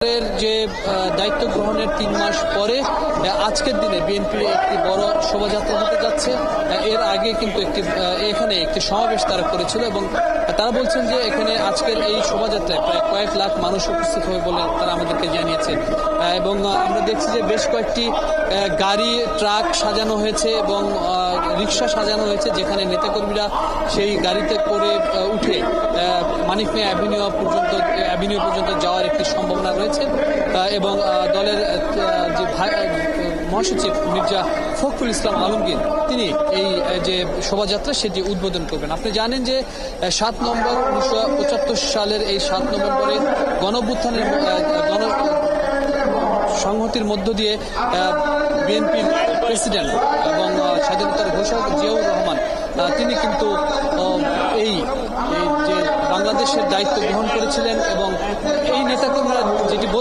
এর যে দায়িত্ব গ্রহণের ৩ মাস পরে আজকের দিনে বিএনপির একটি বড় শোভাযাত্রা হতে যাচ্ছে। এর আগে কিন্তু এখানে একটি সমাবেশ তারা করেছিল এবং তারা বলছেন যে এখানে আজকের এই শোভাযাত্রায় প্রায় কয়েক লাখ মানুষ উপস্থিত হবে বলে তারা আমাদেরকে জানিয়েছে। এবং আমরা দেখছি যে বেশ কয়েকটি গাড়ি ট্রাক সাজানো হয়েছে এবং রিক্সা সাজানো হয়েছে, যেখানে নেতাকর্মীরা সেই গাড়িতে করে উঠে মানিক মিয়া অ্যাভিনিউ পর্যন্ত যাওয়ার একটি সম্ভাবনা রয়েছে। এবং দলের যে মহাসচিব মির্জা ফখরুল ইসলাম আলমগীর তিনি এই যে শোভাযাত্রা সেটি উদ্বোধন করবেন। আপনি জানেন যে ৭ নভেম্বর ১৯৭৫ সালের এই ৭ নভেম্বরে গণঅভ্যুত্থানের সংহতির মধ্য দিয়ে বিএনপির প্রেসিডেন্ট এবং স্বাধীনতার ঘোষক জিয়াউর রহমান তিনি কিন্তু এই যে বাংলাদেশের দায়িত্ব গ্রহণ করেছিলেন এবং এই নেতাকর্মীরা যেটি